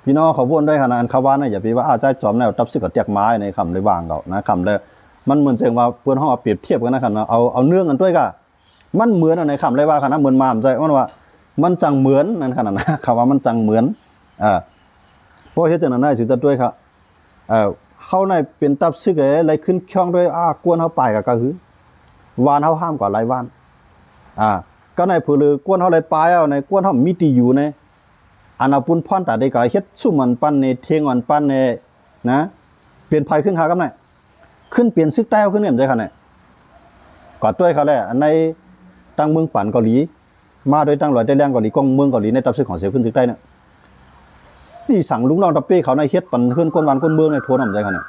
พี่น้องเขาวนด้วยขนาดเขาว่านะอย่าไปว่าใจจอมแนวตับซึกกับเตียกไม้ในคำในบางเขานะคำเลยมันเหมือนเสียงว่าเพื่อนห้องเปรียบเทียบกันนะครับเอาเนื่องกันด้วยก็มันเหมือนในคำเลยว่าขนาดเหมือนมามใจว่ามันจังเหมือนนั่นขนาดนะคำว่ามันจังเหมือนเพราะเหตุนั้นได้สุดด้วยครับเขาในเป็นตับซึกอะไรขึ้นช่องด้วยกวนเขาไปก็คือวานเขาห้ามกว่าไรวานก็ในผู้ลือกวนเขาไรไปเอาในกวนเขามีตีอยู่ในอันเอาปุ่นพ่อนแต่ได้ก็เฮ็ดสุ่มมันปั้นในเทียงมันปั้นในนะเปลี่ยนภัยขึ้นขากับไหนขึ้นเปลี่ยนซึกใต้ขึ้นเนี่ยมันได้ขนาดกอดด้วยเขาแหละอันในตั้งเมืองปั่นเกาหลีมาโดยตั้งหลอยได้แรงเกาหลีกองเมืองเกาหลีในตับซึกของเสียขึ้นซึกใต้เนี่ยที่สั่งลุงน้องตะเป้เขาในเฮ็ดปั่นขึ้นก้นวันก้นเมืองในทัวร์น้ำใจขนาด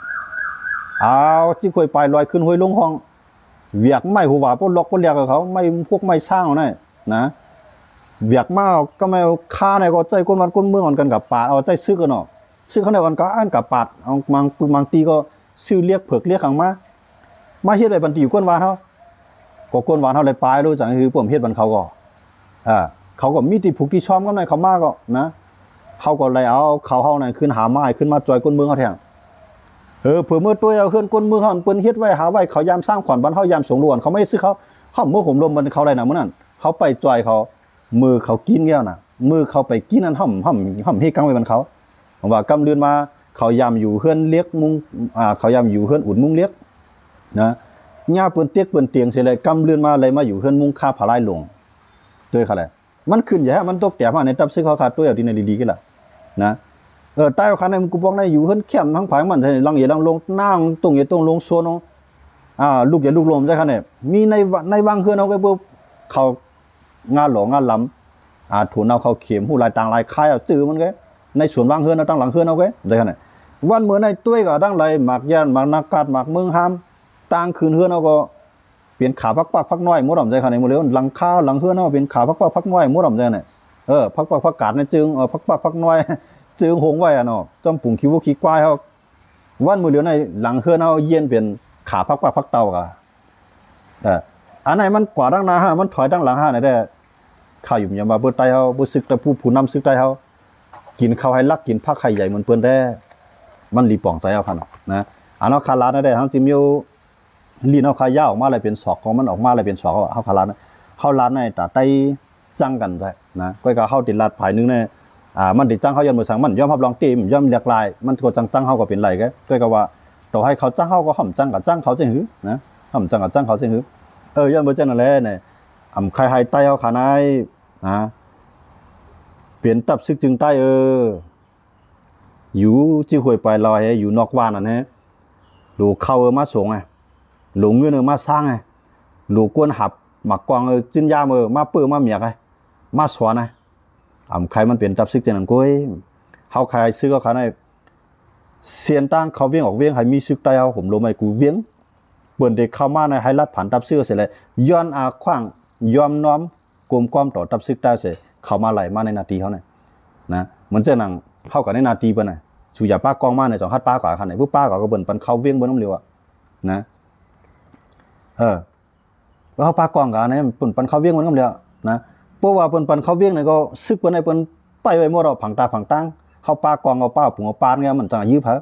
เอาจี้คุยไปลอยขึ้นห้วยลงห้องเวียกไม่หัวพวกล็อกพวกเรียกกับเขาไม่พวกไม่สร้างเอาหน่อยนะเวียกมากก็ไม่ฆ่าในก็ใจก้นวันก้นเมืองอ่อนกันกับปาดเอาใจซื้อกันเนาะซื้อเขาในวันก็อ่านกับปาดเอาบางตีก็ซื้อเรียกเผือกเรียกขังมาเฮ็ดอะไรบันตีอยู่ก้นวานเขาก็ก้นวานเขาเลยปลายรู้จักคือผมเฮ็ดบันเขาก็เขาก็มีที่ผูกที่ชอมก็ในเขามากก็นะเขาก็เลยเอาเขาในขึ้นหาไม้ขึ้นมาจอยก้นเมืองเขาแทงเผื่อเมื่อตัวเอาขึ้นก้นเมืองเขาเปิ้นเฮ็ดไว้หาไว้เขายามสร้างขวัญบ้านเขายามสงลวนเขาไม่ซื้อเขาเมื่อผมลมมันเขาอะไรนะมื้อนั้นเขาไปจอยเขามือเขากินแก้วน่ะมือเขาไปกินนั้นห่ำให้กังไว้บันเขาว่ากำเดือนมาเขายามอยู่เฮือนเลี้ยกมุงเขายามอยู่เฮือนอุ่นมุงเลี้ยกนะย่าเปิ้นเตียกเปิ้นเตียงเสิเลยกำเดือนมาเลยมาอยู่เฮือนมุงคาผาลายลงด้วยเขาแหละมันขึ้นอย่ามันตกแต่มาในตับซึกเขาขาดตัวเอาที่ในดีๆกันล่ะนะใต้คันในกูบอกในอยู่เฮือนเข้มทั้งผายมันลังอย่าลังลงนั่งตรงอย่าตรงลงโซนลูกอย่าลูกลมใช่คันเนี่ยมีในบางเฮือนเอาไว้บ่เขางานหลงงานลำถูนเอาเขาเข็มหูลายต่างลายคายเอาจื้อมันก็ในสวนบางเฮือนเอาตั้งหลังเฮือนเอาไว้ใช่คันเนี่ยวันเมื่อในตุ้ยก็ตั้งไรหมากย่านหมากนักกาดหมากเมืองห้ามต่างคืนเฮือนเอาก็เปลี่ยนขาพักน้อยหมดอ่ำใจคันเนี่ยหมดเลยหลังข้าวหลังเฮือนเอาเป็นขาพักน้อยหมดอ่ำใจเนี่ยพักกาดในจึงพักน้อยจึงหงไว้เนาะจอมปุ่งคิวขี้ควายเขาวันมือเหลียวในหลังเฮือนเอาเย็นเป็นขาพักเต่าก็อันไหนมันกว่าดังหน้าฮะมันถอยดังหลังฮะไหนได้ข้าวอยู่อย่างมาเปิดไตเขาบุซึกแต่ผู้นำซึกไตเขากินข้าวให้ลักกินผักไข่ใหญ่เหมือนเปิ้นได้มันรีป่องใจเอาคันนะอันเอาคารานั่นได้ทั้งจิมิวลีนเอาขายาวออกมาอะไรเป็นศอกของมันออกมาอะไรเป็นศอกเอาคารานะเข้าร้านในตาไตจังกันได้นะก็เข้าติดลาดภายนึงเนี่ยมันติดจังเขายอมมือสั่งมันยอมรับรองตีมยอมเรียกลายมันตัวจังเขาก็เป็นไรก็ว่าต่อให้เขาจังเขาก็ห่มจังกับจังเขาจะหือนะห่มจังกับจังเขาจะหือยอมมือจังนั่นแหละเนี่ยใครไตเอาขานายเปลี่ยนตับซึกจึงใต้อยู่จีหวยไปลอยอยู่นอกบ้านนั่นฮะหลูเข้ามาส่งไงหลูเงินมาสร้างไงหลูกวนหับหมักกองจิ้นยามาเปื้อมาเมียไงมาสวนไงใครมันเปลี่ยนตับซึกจังนั้นกุ้ยเขาใครซื้อก็ขานายเสียนตั้งเขาเวียงออกเวียงให้มีซึกใต้เอาผมรู้ไหมกูเวียงเปิดเด็กเข้ามาในให้รัดผ่านตับซึกเสร็จเลยย้อนขว้างยอมน้อมกลมก้อมต่อตับซึกได้เสร็จเข้ามาไหลมาในนาทีเขาเนี่ยนะเหมือนเจ้าหนังเข้ากับในนาทีเป็นไงชูยาป้ากองมาในจังฮัดป้ากว่าขนาดไหนพวกป้ากว่าก็เบิ่นปันเขาเวียงบนน้ำเรือนะว่าเขาป้ากองกันเนี่ยปันเขาเวียงบนน้ำเรือนะเพราะว่าปันเขาเวียงเนี่ยก็ซึกเป็นไอ้ปันไปไว้หมดเราผังตาผังตั้งเขาป้ากองเอาป้าปุ๋งเอาปานเงี้ยมันจังยื้อเพอ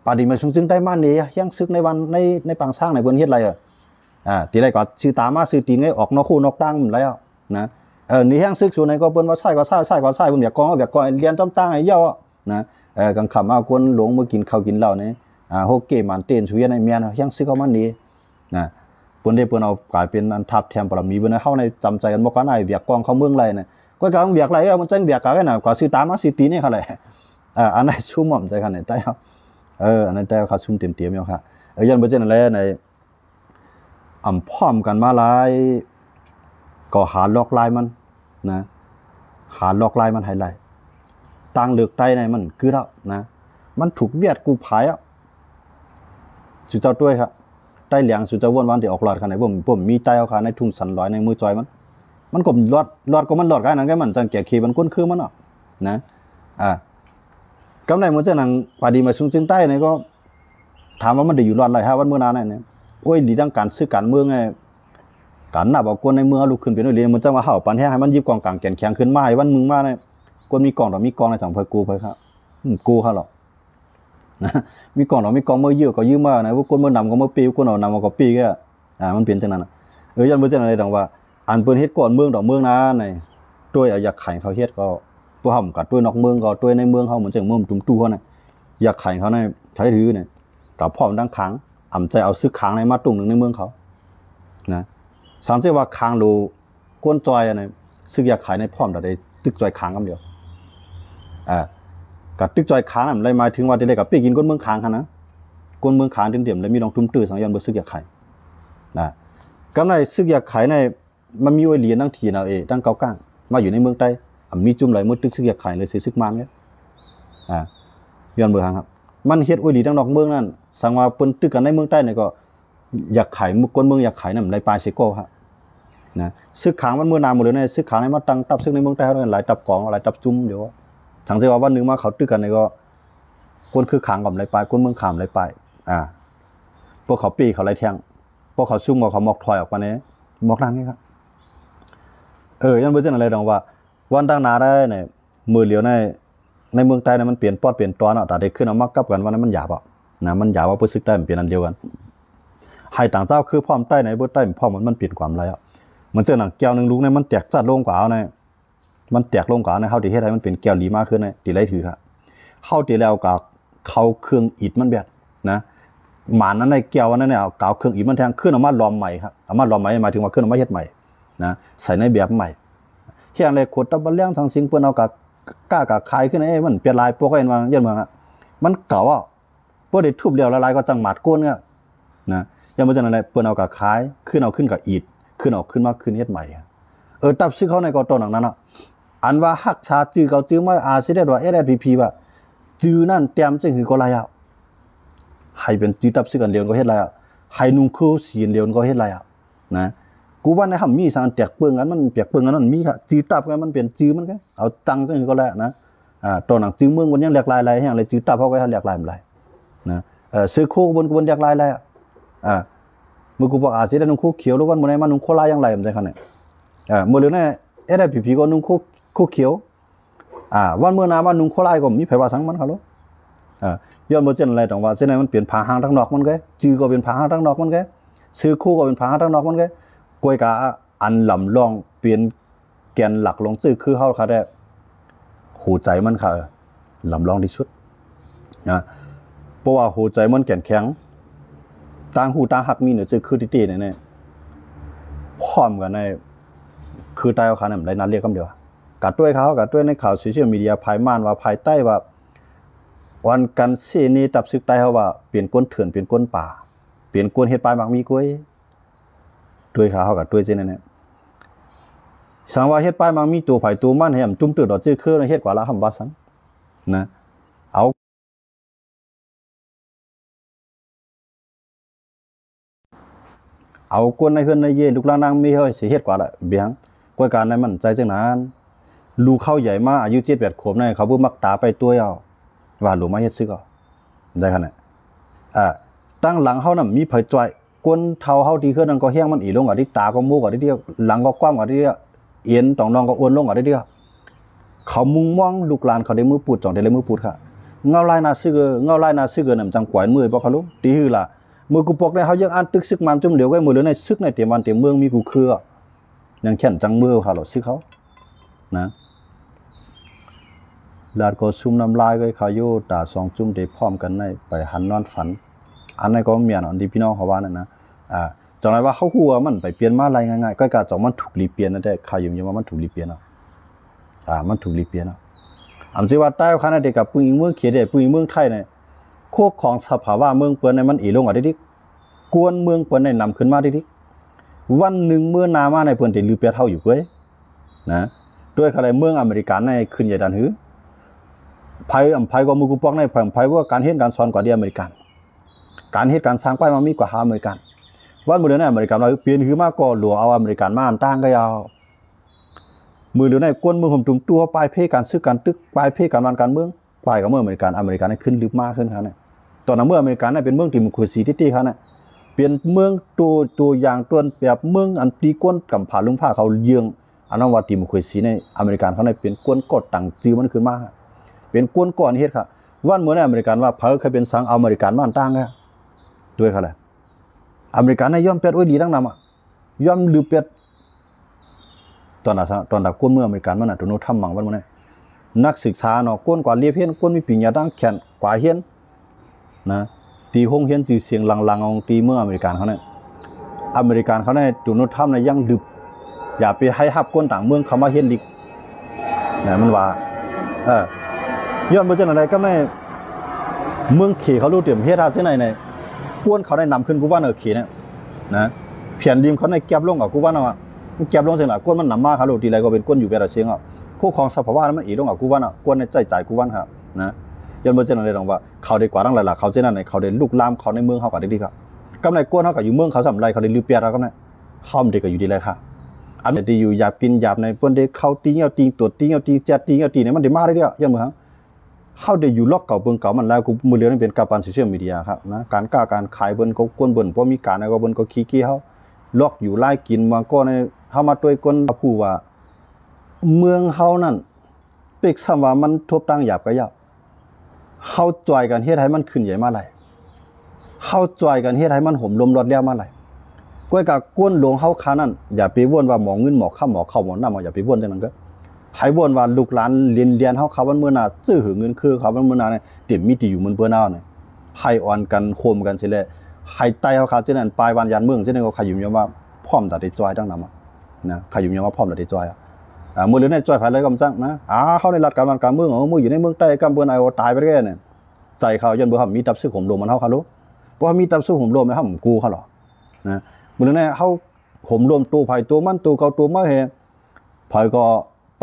ปาดีมาซึ่งได้มาเนี่ยยังซึกในวันในปังสร้างในบนเฮ็ดอะไรทีไรก็ซื้อตามาซื้อตีนไงออกนอกคู่นอกตั้งมันแล้วนะนี่แห้งซึกส่วนไหนก็เปิ้นว่าใช่เปิ้นอยากกองอยากก่อเรียนต้อมตั้งให้ย่อนะกลางค่ำเอาคนหลงมากินข้าวกินเหล้านี่โฮเกมันเต้นสุยในเมียนแห้งซึกเอามันนี่นะเปิ้นได้เปิ้นเอากลายเป็นอันทับแถมปรมีเปิ้นเฮาในจำใจกันบ่กันไอ้เวียกกองเขาเมืองไรน่ะก็กลางเวียกไรมันจังเวียกกันน่ะก็ซื้อตามาซื้อตีนนี่เขาแหละอันไหนชุ่มหม่อมใจคั่นได้ครับอันนั้นแต่เขาชุ่มเต็มๆอยู่ครับยันบ่จังนั่นแหละในพร้อมกันมาหลายก็หาล็อกลายมันนะหาล็อกลายมันให้ไล่ต่างเลือกไตในมันคือแล้วนะมันถูกเวียดกูผายสุเจ้าด้วยครับไตเหลียงสุเจ้าวนวันที่ออกหลอดขนาดผมมีไตเอาขาในทุ่งสันลอยในมือจอยมันก็หลอดก็มันหลอดกันนั่นก็มันจังแก่ขี้มันก้นคือมันนะกำไรมันจะนังปาดีมาสูงจึงใต้ในก็ถามว่ามันได้อยู่หลอดอะไรฮะวันเมื่อนานเนี่ยโอ้ยดีดังการซื้อการเมืองไงการนับเอาคนในเมืองลุกขึ้นเป็นเรื่องมันจะมาเห่าปันแห้งให้มันยิบกองกลางแก่นแข็งขึ้นมาให้วันมึงมาเนี่ย กวนมีกองต่อมีกองในจังพกูไปครับกูเขาหรอกนะมีกองต่อมีกองเมื่อเยอะก็ยืมมานะว่ากวนเมื่อนำก็เมื่อปีกวนเอานำก็ปีแค่มันเปลี่ยนจังนั้นยันเมื่อจังอะไรดังว่าอันเปิ้นเฮ็ดก่อนเมืองดอกเมืองนะในด้วยอยากไข่เขาเฮ็ดก็ตัวห่ำกับตัวนอกเมืองก็ตัวในเมืองเขาเหมือนจังเมืองตุ้มตู้เขาน่ะอยากไข่เขาในใช้ถือเนี่ยกับพร้อมดังค้างอ่ำใจเอาซึกค้างในมาตุ่งนึงในเมืองเขานะสังเกตว่าค้างโลก้นจอยอะไรซึกอยากขายในพร้อมแต่ได้ตึกจอยค้างคำเดียวกับตึกจอยค้างนั่นเลยหมายถึงว่าได้กับปีกินก้นเมืองค้างนะก้นเมืองค้างเดี่ยมๆเลยมีน้องตุ้มตื้อสังยันบ่ซึกอยากขายกำไรซึกอยากขายในมันมีไว้เหรียญตั้งทีเอาตั้งเกาก้างมาอยู่ในเมืองใต้มีจุ่มไหลมืดตึกซึกอยากขายเลยซึกมันเนี่ยย้อนเบอร์ครับมันเฮ็ดไว้ดีตั้งนอกเมืองนั่นสังว่าเปิ้นตึกกันในเมืองใต้เนี่ยก็อยากขายก้นเมืองอยากขายนั่นไรปลายเซโก้ครับนะซึกขางมันเมื่อนานหมดเลยเนี่ยซึกขางในมาตั้งตับซึกในเมืองใต้เขาหลายตับกองหลายตับจุ่มเดี๋ยวทางที่ว่าวันนึงมาเขาตึกกันเนี่ยก็ก้นคือขางกับไรปลายก้นเมืองขามไรปลายพวกเขาปีเขาไรแทงพวกเขาซุ่มกับเขาหมอกถอยออกมาเนี่ยหมอกนั่นนี่ครับยังไม่เจออะไรดังว่าวันตั้งนาได้เนี่ยมือเหลียวในเมืองใต้เนี่ยมันเปลี่ยนปอดเปลี่ยนตอนแต่ได้ขึ้นเอามากับกันวันนั้นมันหยาบมันหยาบว่าเพื่อซึกได้มันเปลี่ยนอันเดียวกันให้ต่างเจ้าคือพร้อมใต้ในเบื้องใต้พร้อมมันเปลี่ยนความไรมันเจอหนังแก้วหนึ่งลูกเนี่ยมันแตกจัดลงกว่าเนี่ยมันแตกลงกว่าเนี่ยเขาตีให้ได้มันเป็นแก้วหลีมากขึ้นเนี่ยตีไรถือครับเข้าตีแล้วกับเขาเครื่องอิฐมันแบบนะหมานั้นในแก้วนั้นเนี่ยเก่าเครื่องอิฐมันแทงขึ้นออกมาล้อมใหม่ครับเอามาล้อมใหม่หมายถึงว่าขึ้นออกมาเฮ็ดใหม่นะใส่ในแบบใหม่เที่ยงเลยขดตะบันเลี้ยงทางสิงเปิ้นเอากับกล้ากับคายขึ้นมันเปลี่ยนลายพวกเอ็นวางเย็นมามันเก่าพวกเด็กทุบเดียวละลายก็จังหมัดก้นเนี่ยนะยังไม่จังอะไรเปิ้นเอากับคายขึ้นเอาขึ้นกับอิฐขึ้นออกขึ้นมาขึ้นเฮ็ดใหม่ตับซื้อเขาในกอตอนนั้นอันว่าฮักชาจื้อเขาจื้อมาอาซิได้ว่าSSPPว่าจื้อนั่นเตรียมจึงคือก็ไรให้เป็นจื้อตับซื้อกันเดียวก็เฮ็ดไรให้นุ่งคือสีเดียวก็เฮ็ดไรนะกูว่าในหำมีสารแตกเปื้องกันมันเปียกเปื้องกันนั่นมีค่ะจื้อตับกันมันเปลี่ยนจื้อมันก็เอาตังจึงคือก็แล้วนะตอนหนังจื้อเมืองมันยังแหลกลายอะไรแห่งอะไรจื้อตับเขาก็แหลกลายมันไรนะซื้อคู่บนแหลกลายอะไรเมื่อกูบอกอาซิได้นุ่งคู่เขียวหรือว่าเมื่อไหร่มันนุ่งโคลายังไรมันใจขนาดเมื่อเรื่องนั้นSSPPก็นุ่งคู่เขียววันเมื่อนาว่านุ่งโคลาก็มีไผว่าสังมันเขารู้ย้อนมาเจนอะไรต่างว่าเจนไหนมันเปลี่ยนผาหางทั้งนอกมันก็จื้อก็เป็นผาหางทั้งนอกมันก็ซื้อคู่ก็เป็นผาหางทั้งนอกมันก็กวยกาอันลำลองเปลี่ยนแกนหลักลงซื้อคือเขาค่ะได้หูใจมันค่ะลำลองที่สุดเพราะว่าหูใจมันแข็งแข็งต่างหูต่างหักมีเหนือจื้อคือตีๆเนี่ยพร้อมกันในคือใต้เขาเนี่ยได้นัดเรียกคำเดียวกัดด้วยเขากัดด้วยในข่าวโซเชียลมีเดียภายม่านว่าภายใต้ว่าวันกันเสนีตับซึกใต้เขาว่าเปลี่ยนก้นเถื่อนเปลี่ยนก้นป่าเปลี่ยนก้นเฮ็ดปลายมักมีกล้วยด้วยเขากัดด้วยเจนเนี่ยสังว่าเฮ็ดปลายมักมีตัวไผ่ตัวมันให้จุ่มตื่นดอกจื้อคือเฮ็ดกว่าละคำว่าสังนะเอาก้นในเฮือนในเย่ลูกลานางมีเฮ้ยสิเฮ็ดกว่าละเบียงกวยการในมันใจจังนั้นลูกเข้าใหญ่มาอายุ7-8 ขวบในเขาเพิ่งมักตาไปตัวเอาว่าหลูมาเฮ็ดซึกเอาได้ขนาดตั้งหลังเฮานำมีไผจ้อยก้นเฒ่าเฮาที่คือนั่นก็แห้งมันอีลงกว่าที่ตาก็มูกกว่าที่หลังก็กว้างกว่าที่เอียนตองน้องก็อ้วนลงกว่าที่เขามุงมองลูกหลานเขาได้มือปูดจ่องได้เลยมือปูดค่ะเงาลายนาซึกนำจังกวายมือบ่เขารู้ตีฮือล่ะมือกูปอกได้เฮายังอ่านตึกซึกมันจุ่มเหลียวไว้มือเหลือในซึกในเต็มวันเต็มเมืองมีกูคือยังแค่นจังมือค่ะหรอซึกเขานะลาดก็ซุ่มน้ำลายก็เขาอยู่ตา2 จุ่มได้พร้อมกันในไปหันนอนฝันอันนั้นก็เมียนอันที่พี่น้องเขาว่านั่นนะจังไรว่าเขาฮู้ว่ามันไปเปลี่ยนมาอะไรง่ายๆก็กะจ่องมันถูกรีเปลี่ยนนั่นแหละข่าวอยู่ว่ามันถูกรีเปลี่ยนมันถูกรีเปลี่ยนอำสิว่าใต้คณะเด็กกับปุ้ยเมืองเขตได้ปุ้ยเมืองไทยเนี่ยโคกของสภาวะเมืองเปิ้นในมันอีลงอ่ะดิกวนเมืองเปิ้นได้นำขึ้นมาดิวันหนึ่งเมื่อนามาในเปิ้นได้ลือเปียเท่าอยู่เว้ยนะด้วยอะไรเมืองอเมริกันในขึ้นใหญ่ดันหือไผก็มือกูปอกในไผว่าการเฮ็ดการสอนกว่าที่อเมริกันการเฮ็ดการสร้างป้ายมันมีกว่าอเมริกันวันมื้อเดือนในอเมริกันว่าเปลี่ยนหือมาก็หลัวเอาอเมริกันมาอันต่างก็ยาวมือเดือนในกวนเมืองผมตุ่มตัวปลายเพการซื้อการตึกปลายเพการวันการเมืองปลายกับเมืองอเมริกันขึ้นลึกมากขึ้นครับเนี่ยตอนนั้นเมืองอเมริกันเป็นเมืองที่มีคุณสีที่ครับเนี่ยเปลี่ยนเมืองตัวอย่างตัวแบบเมืองอันตีก้นกับผาลุงผ้าเขาเยือง อันนั้นว่าดิโมคราซีในอเมริกันเขาในเป็นกวนกดตั้งจื่อมันขึ้นมาเป็นกวนก่อนเฮ็ดค่ะวันเหมือนอเมริกันว่าเพิ่นเคยเป็นสังอเมริกันบ้านต่างค่ะด้วยเขาแหละอเมริกันย่อมเป็ดโอ้ยดีทั้งนำย่อมลือเป็ดตอนดักกวนเมืองอเมริกันมันน่ะตัวโนทำมั่งวันมื้อนี้นักศึกษาเนาะกวนกว่าเรียนเฮียนกวนมีปริญญาดังแขนกว่าเฮียนนะตีห้องเฮียนจื่อเสียงลังๆของตีเมืองอเมริกันเขาเนี่ยอเมริกันเขาเนี่ยตัวโนทำเนี่ยยังดึบอย่าไปให้ฮับกวนต่างเมืองเขามาเฮียนดิกนะมันว่าย้อนบ่จังได๋ก็ในเมืองเขเขารู้เตรียมเฮ็ดหาจังได๋ในกวนเขาได้นำขึ้นกูว่าเขเนี่ยนะเพียนดิมเขาในแก็บลงกับกูว่าน่ะแก็บลงจังล่ะกวนมันนำมาเขารู้ทีไรก็เป็นกวนอยู่แบบเสียงอ่ะคู่ของสภาวะมันอีลงกับกูว่าน่ะกวนในใจกูว่าครับนะย้อนบ่จังได๋ดอกว่าเขาได้กว่าทั้งหลายๆเขาจังนั้นในเขาได้ลุกลามเขาในเมืองเขาก็ได้ดีครับกำไรกวนเขาก็อยู่เมืองเขาสำไรเขาได้ลือเปียแล้วก็เนี่ยเฮามันได้ก็อยู่ดีเลยค่ะอันนี้อยู่หยาบกินหยาบในเปิ้นได้เข้าตีเหี่ยวตีตัวตีเหี่ยวตีแจ๊ดตีเหี่ยวตีเนี่ยมันได้มาได้เด้อย่ามื้อเขาได้อยู่ล็อกเก่าเบิ่งเก่ามันแล้วกูมือเลี้ยงเป็นกับการโซเชียลมีเดียครับนะการกล้าการขายเบิ่นก็กวนเบิ่นเพราะมีการอะไรก็เบิ่นก็ขี้เฮาล็อกอยู่ไล่กินมาก็ในเฮามาต้วยคนผู้ว่าเมืองเฮานั่นเป็กซ้ำว่ามันทบตั้งหยาบก็หยาบเฮาจ่อยกันเฮ็ดให้มันขึ้นใหญ่มาไหลเฮาจ่อยกันเฮ็ดให้มันห่มลมรอดแล้วมาไหลก้อยกับกวนหลวงเฮาคานั่นอย่าไปว่นว่าหมอเงินหมอค่าหมอเข้าหมอนำอย่าไปว่นจังนั้นก็ไผบ่นว่าลูกหลานเรียนเฮาเขาวันมื้อหน้าซื้อหือเงินคือเขาวันมื้อหน้าเนี่ยเต็มมีที่อยู่มื้อเปิ้นเอาเนี่ยให้อ่อนกันโคมกันสิแลให้ไต้เฮาเขาจังนั้นปลายวันยันเมืองจังนั้นก็ขยุมยอมว่าพร้อมจะได้จอยทั้งนำนะขยุมยอมว่าพร้อมจะได้จอยมื้อเหลือเนี่ยจอยไผเลยก็จังนะเฮาในรัฐการเมืองมื้ออยู่ในเมืองใต้กำเปิ้นเอาตายไปแก่เนี่ยใจเขายันบ่เฮามีตับซึกห่มลมมันเฮารู้บ่มีตับซึกห่มลมให้เฮากูเขาหรอนะมื้อเหลือเนี่ยเฮาห่มลมตู้ไผตู้มันตู้เก่าตู้มาเฮไผก็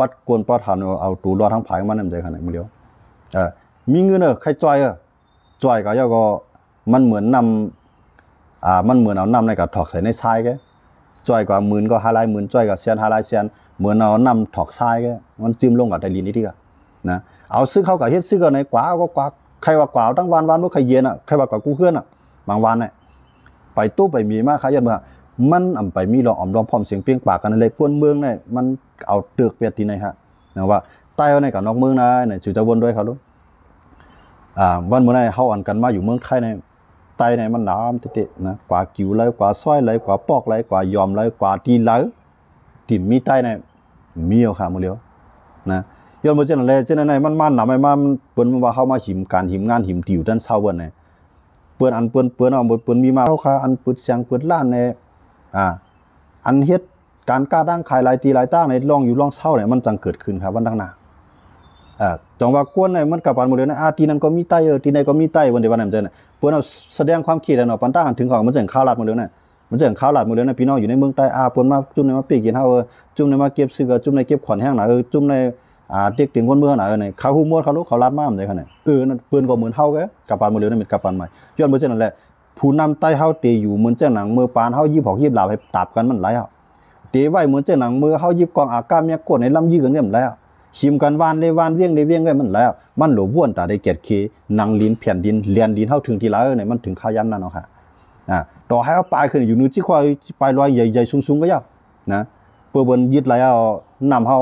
ปัดกวนปัดหันเอาตูรอทั้งผายมันนำใจขนาดมื้อเดียวมีเงินใครจ่อยก็ย่อก็มันเหมือนนำมันเหมือนเอานำในกับถอกใส่ในทรายแกจ่อยกว่าหมื่นก็5หลายหมื่นจ่อยก็แสน5หลายแสนเหมือนเอานำถอกทรายแกมันจิ้มลงกับไตลินนี่ติกะนะเอาซื้อเขาก็เฮ็ดซื้อก็ในกว่าก็กว่าใครว่ากว่าทั้งวันบ่ใครเย็นใครว่ากว่ากูเฮือนบางวันน่ะไปตู้ไปมีมาขยันบ่มันอำไปมีรออมรอมพร้อมเสียงเปียงปากกันเลยกวนเมืองเนี่ยมันเอาเตือกเปียดที่ไหนฮะนะว่าใต้ในกับนอกเมืองนะเนี่ยสิจะวนด้วยเขาดูวันมื้อนั้นเฮาอันกันมาอยู่เมืองไทยในใต้ในมันน้ำติๆนะกว่ากิวเลยกว่าซอยเลยกว่าปอกเลยกว่ายอมเลยกว่าตีเลยที่มีใต้ในมีเอาค่ะมื้อเดียวนะย้อนบ่จังนั้นแลจังนั้นมันนำให้มาเปิ้นว่าเฮามาหิมการหิมงานหิมติวด้านเช้าเบิ่นเนี่ยเปิ้นเอาเปิ้นมีมาเฮาค่ะอันเปิดเสียงเปิดร้านในอันเฮ็ดการกล้าดังขายหลายตีหลายตั้งในลองอยู่ลองเศร้าเนี่ยมันจังเกิดขึ้นครับวันดังหน้าจังว่ากวนเนี่ยมันกับปานหมดเลยนะทีนั้นก็มีใต้ทีไหนก็มีใต้วันเดียววันนั้นจังเพิ่นเอาแสดงความคิดเนาะปันตั้งถึงของมันจังข่าวลาดหมดเลยนะมันจังข่าวลาดหมดเลยนะพี่น้องอยู่ในเมืองใต้เพิ่นมาจุ่มในมาปีกินเฮาจุ่มในมาเก็บซื้อจุ่มในเก็บขวัญแห้งน่ะจุ่มในเด็กถึงคนเมืองน่ะเนี่ยเขาฮู้หมดเขารู้เขาลาดมาจังคั่นน่ะนั่นเพิ่นก็เหมือนเฮาแกกับปานหมดเลยนะเป็นกับปานใหม่ย้อนบ่จังนั้นแหละผู้นำใต้เฮาเตอยู่เหมือนจังหนังมือปานเฮา26 20ลาวให้ตาบกันมันหลายเตไว้เหมือนจังหนังมือเฮายิบกองอากาศเมียกดในลำยื้อกันเนี่ยมันแล้วชิมกันวานได้วานเวียงได้เวียงได้มันแล้วมันหลว่วนตาได้เกียรติเคนังลิ้นแผ่นดินเลียนดินเฮาถึงที่แล้วเนี่ยมันถึงขยันนั่นเนาะค่ะต่อให้เอาปลายขึ้นอยู่นึจิควายปลายลอยใหญ่ๆสูงๆก็ยากนะเปิ้นเบิ่นยึดแล้วนำเฮา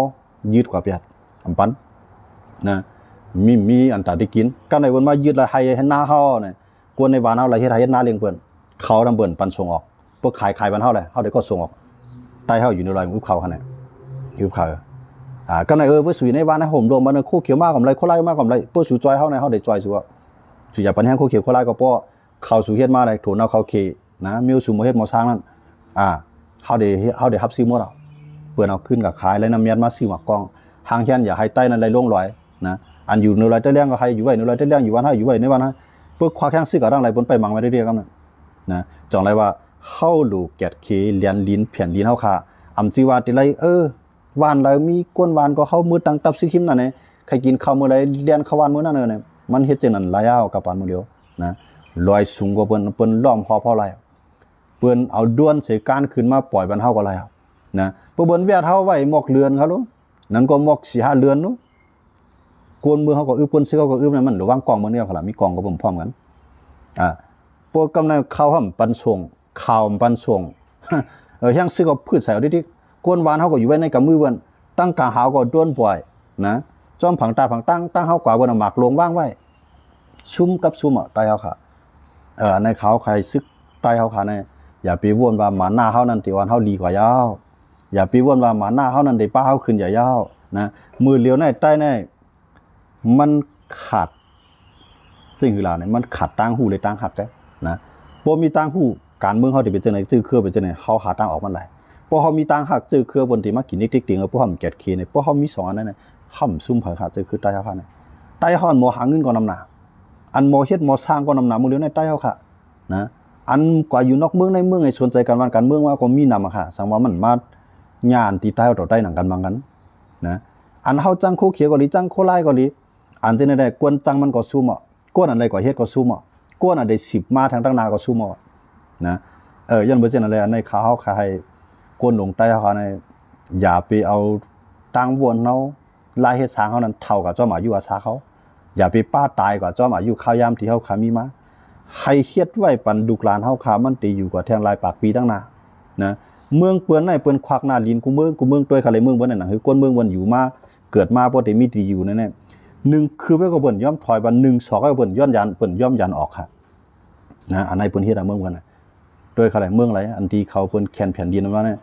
ยึดกว่าเปียดอำปันนะมีอันตาได้กินกันได้เบิ่นมายึดแล้วให้หน้าเฮาเนี่ยกวนในบ้านเฮาแล้วเฮ็ดให้เฮ็ดหน้าเลี้ยงเปิ้นเขานำเบิ่นปันส่งออกเปิ้นขายบ้านเฮาแหละเฮาได้ก็ส่งออกใต้เฮาอยู่ในรอยมุกเขาคั่นน่ะอยู่เขากันได้เปิ้นสุยในบ้านให้ห่มรวมมันโคเขียวมากกำไรโคไล่มากกำไรเปิ้นสุจอยเฮาในเฮาได้จอยสุสิอย่าปันแห้งโคเขียวโคไล่ก็ป้อเข้าสู่เฮ็ดมาได้โถนเอาเขาเคนะมิวสู่บ่เฮ็ดบ่สร้างนั่นเฮาได้รับซื้อหมดอ่ะเปิ้นเอาขึ้นก็ขายแล้วนำเมียนมาซื้อหมักกองหางแค้นอย่าให้ใต้นั้นไหลลงลอยนะอันอยู่ในรอยใต้เลี้ยงก็ให้อยู่ไว้ในรอยใต้เลี้ยงอยู่บ้านเฮาอยู่ไว้ในบ้านเฮาเปิ้นคว้าแข้งซื้อก็ดังไหลเปิ้นไปมังไว้เรื่อยๆกันนะจองไรว่าเฮาลูกแกดเคเลียนลิ้นแผ่นดินเฮาค่ะอำจิว่าติไรวานแล้วมีก้นวานก็เฮามือตังตับซิคิมนั่นแหละใครกินข้าวมื้อใดเลียนข้าววานมื้อนั้นเนี่ยมันเฮ็ดจังนั้นหลายกับปานมื้อเดียวนะลอยสูงกว่าเปิ้นล้อมพอหลายเปิ้นเอาด้วนใส่การขึ้นมาปล่อยบ้านเฮาก็หลายนะเปิ้นแวดเฮาไว้หมอกเรือนเขาลูนั่นก็หมอก4-5เรือนนู้กวนมือเฮาก็อึบเปิ้นซื้อเขาก็อึบนั่นมันระวังกองมื้อนี้เขาล่ะมีกองก็พร้อมกันพวกกำลังข้าวหำปันส่งข้าวปันส่งแห้งซื้อก็พืชใส่เอาดิ กวนหวานเขาก็อยู่ไว้ในกำมือเวนตั้งกาหาวก็ด้วนป่วยนะจอมผังตาผังตั้งเขากว่าเวนหมากลงว่างไว้ชุ่มกับชุ่มอ่ะไตเขาค่ะในเขาใครซึกไตเขาค่ะเนี่ยอย่าไปวนว่าหมาหน้าเขานั่นตีวันเขาดีกว่ายาวอย่าไปวนว่าหมาหน้าเขานั่นตีป้าเขาขึ้นอย่ายาวนะมือเลี้ยวในใต้ในมันขาดสิ่งคือเราเนี่ยมันขาดตั้งหูเลยตั้งหักแกนะพอมีตั้งหูการเมืองเขาจะเป็นจังไหนจื้อเครือเป็นจังไหนเขาหาตั้งออกมันไหลพอเขามีตั้งหักจื้อเครือบนที่มากินนิดๆแล้วพวกเขาแกดเคเนี่ยพวกเขามีสองอันนั้นเนี่ยห่ำซุ่มเผยขาดจื้อคือใต้เขาเนี่ยใต้เขาหมอหาเงินก่อนนำหนาอันหมอเฮ็ดหมอสร้างก่อนนำหนามือเลี้ยวในใต้เขาค่ะนะอันกว่าอยู่นอกเมืองในเมืองไอ้สนใจการเมืองว่าก็มีนำอะค่ะสังว่ามันมางานที่ใต้ต่อใต้หนังกันบางกันนะอันเฮาจังโคเขียวก็ดีจังโคไล่ก็ดีอันที่ได้กวนจังมันก็สู้หมอกวนอันใดก็เฮ็ดก็สู้หมอกวนอันใด10มาทางตั้งนาก็สู้หมอนะยันบ่เช่นอะไรในข่าวเฮาใครกวนหลงใต้เฮาในอย่าไปเอาตังวนเฮาลายเฮ็ดสร้างเฮานั้นเท่ากับเจ้าหมาอยู่อาสาเขาอย่าไปป้าตายกว่าเจ้าหมาอยู่ข้าวยามที่เฮาขามีมาให้เฮ็ดไว้ปันดุกลานเฮาขามันตีอยู่กว่าแทงลายปากปีตั้งนานะเมืองเปื้อนในเปื้อนควักหน้าลินกูเมืองตัวเขาเลยเมืองบ่นั่นน่ะคือกวนเมืองวันอยู่มาเกิดมาบ่ได้มีที่อยู่นั่นแน่1คือไว้ก็เปิ้นย่อมถอยบัน1 2ก็เปิ้นย้อนยันเปิ้นย่อมยันออกค่ะนะอันไหนเปิ้นเฮ็ดเมืองกันน่ะโดยเขาเลยเมืองไหลอันที่เขาเปิ้นแคนแผ่นดินว่าเนี่ย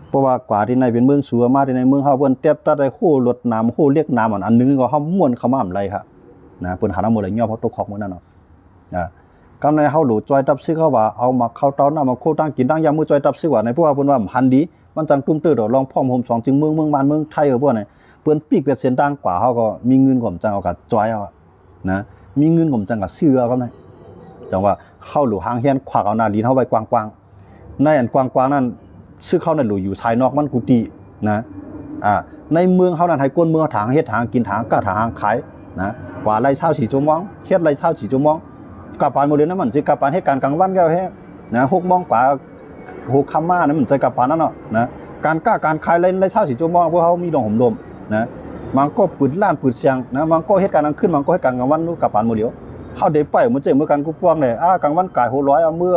เพราะว่ากว่าที่ในเป็นเมืองสัวมาที่ในเมืองเฮาเปิ้นเต็บตัดได้โครถน้ำโคเรียกน้ำอันนึงก็เฮาม่วนเข้ามาอำไรค่ะนะเปิ้นหาน้ำบ่ได้ย่อเพราะตกขอกมื้อนั้นเนาะกำในเฮาหลูจอยตับซึกเขาว่าเอามาเข้าเตาน้ำมาโคตั้งกินตั้งยามมื้อจอยตับซึกว่าในพวกว่าเพิ่นว่าหันดีมันจังตุ้มตื้อดอกลองพร้อมโฮม2จึงเมืองบ้านเมืองไทยพวกนี้เปิ้นปีกเป็ดเส้นต่างกว่าเฮาก็มีเงินก่อมจังเอากับจอยเอานะมีเงินก่อมจังกับซื้อเอาก็ได้จังว่าเฮาหลูหางเฮียนขวากเอาหน้าดินเฮาไว้กว้างๆในอันกว้างๆนั้นซึกเขานั่นหลูอยู่ภายนอกมันกุฏินะในเมืองเฮานั้นให้ก้นเมืองถางเฮ็ดถางกินถางกะถางขายนะกว่าไร่24ชั่วโมงเฮ็ดไร่24ชั่วโมงกลับปานโมเดลนั้นมันสิกลับปานเหตุการณ์กลางวันแก้วแฮนะ6โมงกว่า6ค่ำมานั้นมันจะกลับปานนั้นเนาะนะการกล้าการขายไร่24ชั่วโมงพวกเฮามีดองห่มลมนะมันก็ปืดล้านปืดเสียงนะมันก็เหตุการณ์กลางคืนมันก็เหตุการณ์กลางวันนู้กลับปานโมเดลเฮาได้ไปมื้อเจ้มื้อกันกูป้วงได้กลางวันกาย600เอามื้อ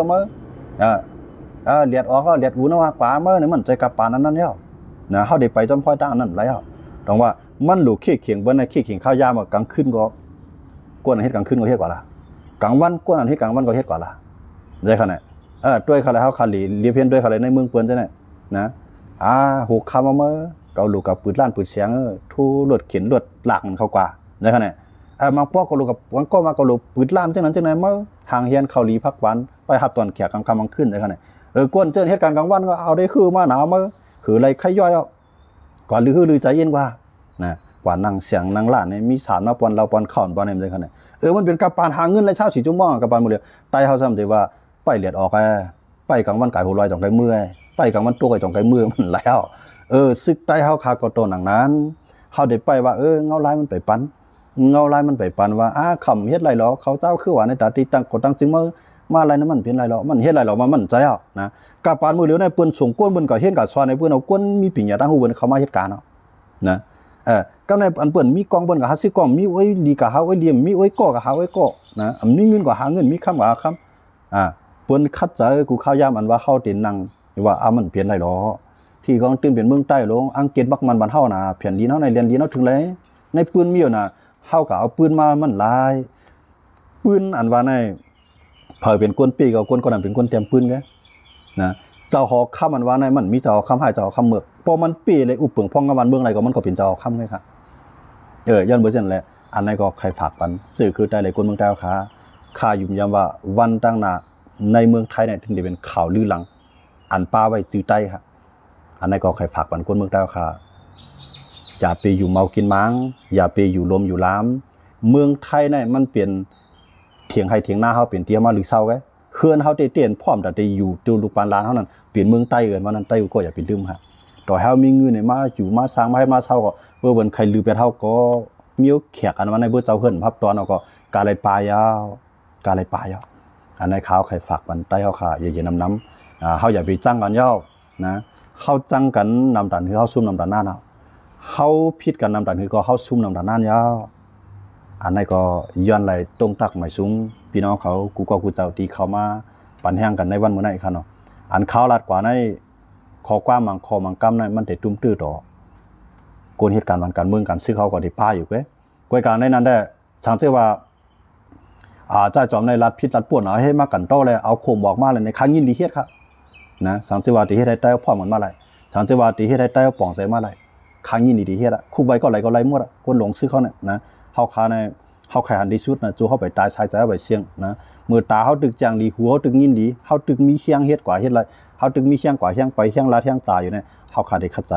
เลียดออกก็เลียดหูนะว่ากว่ามื้อนี่มันจะกลับปานนั้นแล้วนะเฮาได้ไปจนพ้อยตั้งนั้นแล้วต้องว่ามันหลูขี้เขียงเบิ่นในขี้เขียงข้าวยามกลางคืนก็กวนเฮ็ดกลางคืนก็เฮ็ดกว่าล่ะกลางวันกวนอันเฮ็ดกลางวันก็เฮ็ดกว่าล่ะได้ขนาดด้วยเขาแล้วเฮาคาลีเรียเพียนด้วยเขาเลยในเมืองเปิ้นจังได๋นะหูคำมาเกาลูกกับปืนล้านปืนเสียงทูรถเข็นรถลากมันเข้ากว่าได้ขนาดมาพวกก็ลูกกับวันก็มาก็ลูกปืนล้านจังนั้นจังได๋มาทางเฮียนเขาลีพักวันไปรับตอนแขกกลางค่ำกลางคืนได้ขนาดกวนเจิ้นเฮ็ดการกลางวันก็เอาได้คือมาหนาวมาคืออะไรไข่ย่อยเอาก่อนลือใจเย็นกว่านะกว่านั่งเสียงนั่งล้านนี่มีสารมาปนเราปนข้าวปนได้ขนาดมันเป็นกับปานหาเงินและเช้า4ชั่วโมงกับปานหมดเลยไตเฮาซ้ำที่ว่าไปเลียดออกไปกลางวันกาย600จ่องไกมื้อไปกลางวันตัวก็จ่องไกมื้อมันแล้วซึกไตเฮาคาก็โตหนังนั้นเฮาได้ไปว่าเงาลายมันไปปันว่าค่ำเฮ็ดไรหรอเขาเจ้าคือว่าในตาติตั้งกดตั้งจึงมาอะไรนั้นมันเป็นไรหรอมันเฮ็ดไรหรอมันมั่นใจเอานะกับปานมื้อเหลียวในเปิ้นส่งก้นเปิ้นก็เฮ็ดกับซอนในเปิ้นเอาก้นมีปิญญาตั้งฮู้เปิ้นเข้ามาเฮ็ดการเนาะนะก็ในอันเปิ้นมีกองเปิ้นก็หาซื้อกองมีดีก็หาเลี่ยมมีก่อก็หาก่อนะมีเงินก็หาเงินมีคำก็หาคำเปิ้นคัดใจกูข้าวยามอันว่าเฮาตินั่งว่ามันเปลี่ยนไรหรอที่กองตื่นเป็นเมืองใต้ลงอังกฤษบักมันบ้านเฮาน่ะแผ่นดินเฮาในเรียนดินเฮาถึงเลยในปืนมีอยู่น่ะเฮาก็เอาปืนมามันหลายปืนอันว่าในเผยเป็นก้นปีกับก้นนั้นเป็นก้นเตรียมปืนไงนะเจ้าหอค่ำอันว่าในมันมีเจ้าค่ำให้เจ้าค่ำเมือกพอมันปีเลยอุปเปิงพ่องกับวันเมืองอะไรก็มันก็เป็นเจ้าค่ำไงครับย้อนเบอร์เซ็นต์แหละอันนั้นก็ใครฝากกันสื่อคือได้เลยคนเมืองใต้ข่ายุ่มยำว่าวันตั้งหน้าในเมืองไทยเนี่ยถึงได้เป็นข่าวลือหลังอันป้าไว้จื้อใต้ครับอันนั้นก็ใครฝากกันคนเมืองใต้อย่าไปอยู่เมากินมังอย่าไปอยู่ลมอยู่ล้ำเมืองไทยเนี่ยมันเปลี่ยนเถียงให้เถียงหน้าเขาเปลี่ยนเตี้ยมาหรือเศร้าไงเขื่อนเขาเตี้ยนพร้อมแต่ได้อยู่จูลูกปานลานเท่านั้นเปลี่ยนเมืองใต้เอิ้นว่านั้นใต้ก็อย่าไปลืมครับต่อให้มีเงินเนี่ยมาอยู่มาสร้างมาให้มาเศร้าก็เมื่อวันใครลือไปเท่าก็มีแขกอันว่าในเบื้องเจ้าเฮือนพับตอนเอาก็กาเลยปลายาวอันในข้าวใครฝากมันใต้เขาค่ะเย็นน้ำเขาอย่าไปจ้างกันย่อนะเขาจ้างกันนำตันคือเขาซุ่มนำตันหน้าเนาะเขาพิดกันนำตันคือก็เขาซุ่มนำตันหน้าย่ออันนี้ก็ย้อนไหลตรงตักหมายสูงพี่น้องเขากูเจ้าตีเขามาปั่นแห้งกันในวันเมื่อไหร่ครับเนาะอันข้าวลาดกว่าใน ขอความมังคอมังกำนั้นมันได้ตุ้มตื้อต่อกวนเหตุการณ์วันการเมืองการซื้อเขาก็ได้ป้าอยู่เว้ยกวยการในนั้นได้ทางที่ว่าจ่ายจอมในรัฐพิษรัฐป่วนเอาให้มากันโตเลยเอาโคมบอกมาเลยในครั้งยินดีเฮ็ดครับนะสังสิว่าตีเฮ็ดให้ใต้พ่อเหมือนมาไหลสังสิว่าตีเฮ็ดให้ใต้ป่องใส่มาไหลครั้งยินดีเฮ็ดอ่ะคู่ใบก็ไหลก็ไหลหมดอ่ะคนหลงซื้อเขาเนี่ยนะเฮาคาในเฮาขายหันดีสุดนะจูเฮาไปตายชายใจเอาไปเสี่ยงนะมือตาเฮาตึกจางดีหัวเฮาตึกยินดีเฮาตึกมีเคียงเฮ็ดกว่าเฮ็ดไรเฮาตึกมีเคียงกว่าเคียงไปเคียงลาเคียงตาอยู่เนี่ยเฮาขาดได้คัดใจ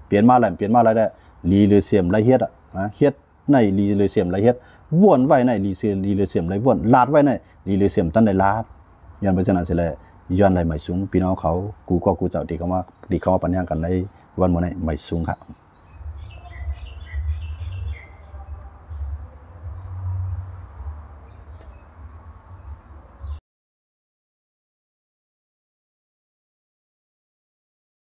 เปลี่ยนมาได้ลีหรือเสียมไรเฮ็ดอ่ะนะเฮ็ดในลีหรือเสียมไรเฮ็ดวนไว้ในลีหรือเสียมไรวนลาดไว้ในลีหรือเสียมตันได้ลาดย้อนไปจังนั้นสิแลย้อนไรไม่สูงพี่น้องเขากูก็กูเจ้าดีเขามาปัญญากันในวันมื้อนี้ไม่สูงครับ